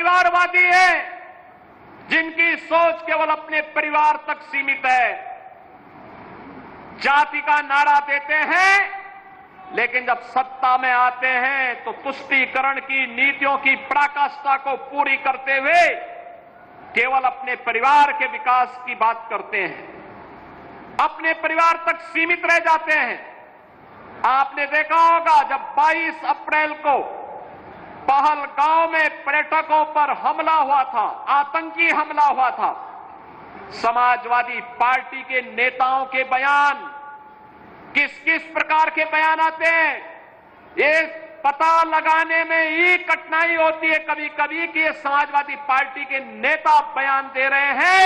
परिवारवादी हैं, जिनकी सोच केवल अपने परिवार तक सीमित है, जाति का नारा देते हैं, लेकिन जब सत्ता में आते हैं तो तुष्टीकरण की नीतियों की पराकाष्ठा को पूरी करते हुए केवल अपने परिवार के विकास की बात करते हैं, अपने परिवार तक सीमित रह जाते हैं। आपने देखा होगा जब 22 अप्रैल को पहलगांव में पर्यटकों पर हमला हुआ था, आतंकी हमला हुआ था, समाजवादी पार्टी के नेताओं के बयान किस किस प्रकार के बयान आते हैं, ये पता लगाने में ही कठिनाई होती है कभी कभी कि ये समाजवादी पार्टी के नेता बयान दे रहे हैं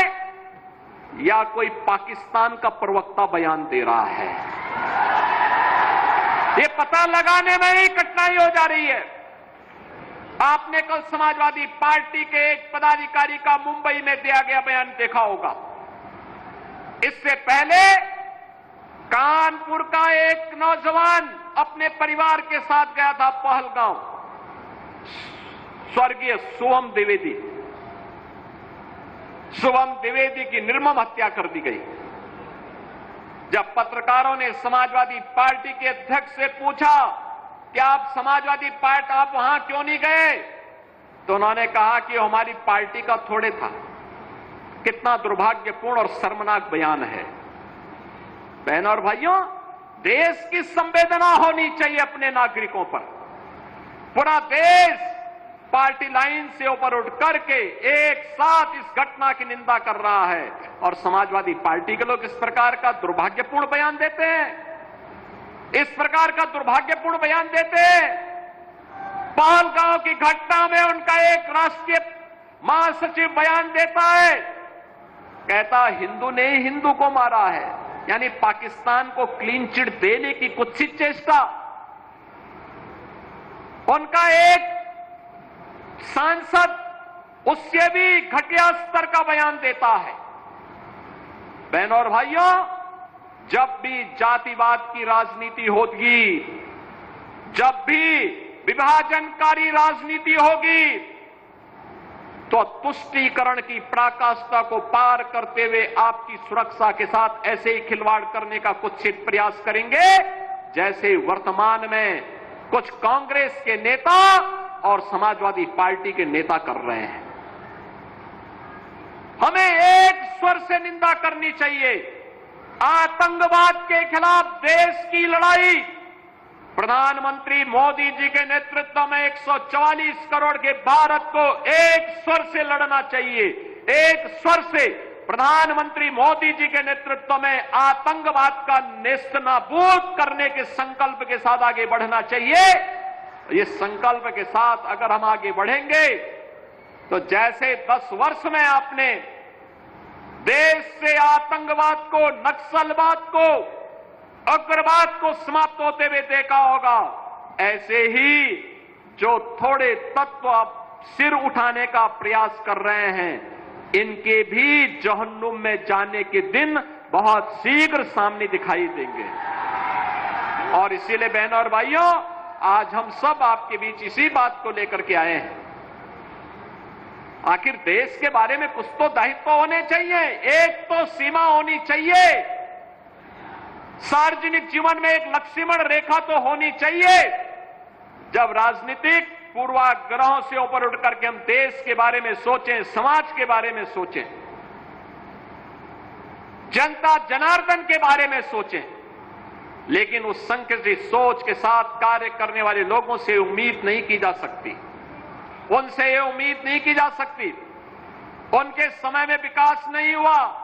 या कोई पाकिस्तान का प्रवक्ता बयान दे रहा है। ये पता लगाने में ही कठिनाई हो जा रही है। आपने कल समाजवादी पार्टी के एक पदाधिकारी का मुंबई में दिया गया बयान देखा होगा। इससे पहले कानपुर का एक नौजवान अपने परिवार के साथ गया था पहलगांव, स्वर्गीय शुभम द्विवेदी की निर्मम हत्या कर दी गई। जब पत्रकारों ने समाजवादी पार्टी के अध्यक्ष से पूछा कि आप समाजवादी पार्टी आप वहां क्यों नहीं गए, तो उन्होंने कहा कि हमारी पार्टी का थोड़े था। कितना दुर्भाग्यपूर्ण और शर्मनाक बयान है। बहनों और भाइयों, देश की संवेदना होनी चाहिए अपने नागरिकों पर। पूरा देश पार्टी लाइन से ऊपर उठ करके एक साथ इस घटना की निंदा कर रहा है और समाजवादी पार्टी के लोग इस प्रकार का दुर्भाग्यपूर्ण बयान देते हैं, इस प्रकार का दुर्भाग्यपूर्ण बयान देते हैं। पहलगांव की घटना में उनका एक राष्ट्रीय महासचिव बयान देता है, कहता हिंदू ने ही हिंदू को मारा है, यानी पाकिस्तान को क्लीन चिट देने की कुत्सित चेष्टा। उनका एक सांसद उससे भी घटिया स्तर का बयान देता है। बहनों और भाइयों, जब भी जातिवाद की राजनीति होगी, जब भी विभाजनकारी राजनीति होगी, तो तुष्टीकरण की पराकाष्ठा को पार करते हुए आपकी सुरक्षा के साथ ऐसे ही खिलवाड़ करने का कुत्सित प्रयास करेंगे जैसे वर्तमान में कुछ कांग्रेस के नेता और समाजवादी पार्टी के नेता कर रहे हैं। हमें एक स्वर से निंदा करनी चाहिए। आतंकवाद के खिलाफ देश की लड़ाई प्रधानमंत्री मोदी जी के नेतृत्व में 144 करोड़ के भारत को एक स्वर से लड़ना चाहिए। एक स्वर से प्रधानमंत्री मोदी जी के नेतृत्व में आतंकवाद का नेस्तनाबूद करने के संकल्प के साथ आगे बढ़ना चाहिए। इस संकल्प के साथ अगर हम आगे बढ़ेंगे तो जैसे 10 वर्ष में आपने देश से आतंकवाद को, नक्सलवाद को, उग्रवाद को समाप्त होते हुए देखा होगा, ऐसे ही जो थोड़े तत्व अब सिर उठाने का प्रयास कर रहे हैं, इनके भी जहन्नुम में जाने के दिन बहुत शीघ्र सामने दिखाई देंगे। और इसीलिए बहनों और भाइयों, आज हम सब आपके बीच इसी बात को लेकर के आए हैं। आखिर देश के बारे में कुछ तो दायित्व होने चाहिए, एक तो सीमा होनी चाहिए। सार्वजनिक जीवन में एक लक्ष्मण रेखा तो होनी चाहिए। जब राजनीतिक पूर्वाग्रहों से ऊपर उठ करके हम देश के बारे में सोचें, समाज के बारे में सोचें, जनता जनार्दन के बारे में सोचें, लेकिन उस संकुचित सोच के साथ कार्य करने वाले लोगों से उम्मीद नहीं की जा सकती। उनसे ये उम्मीद नहीं की जा सकती। उनके समय में विकास नहीं हुआ,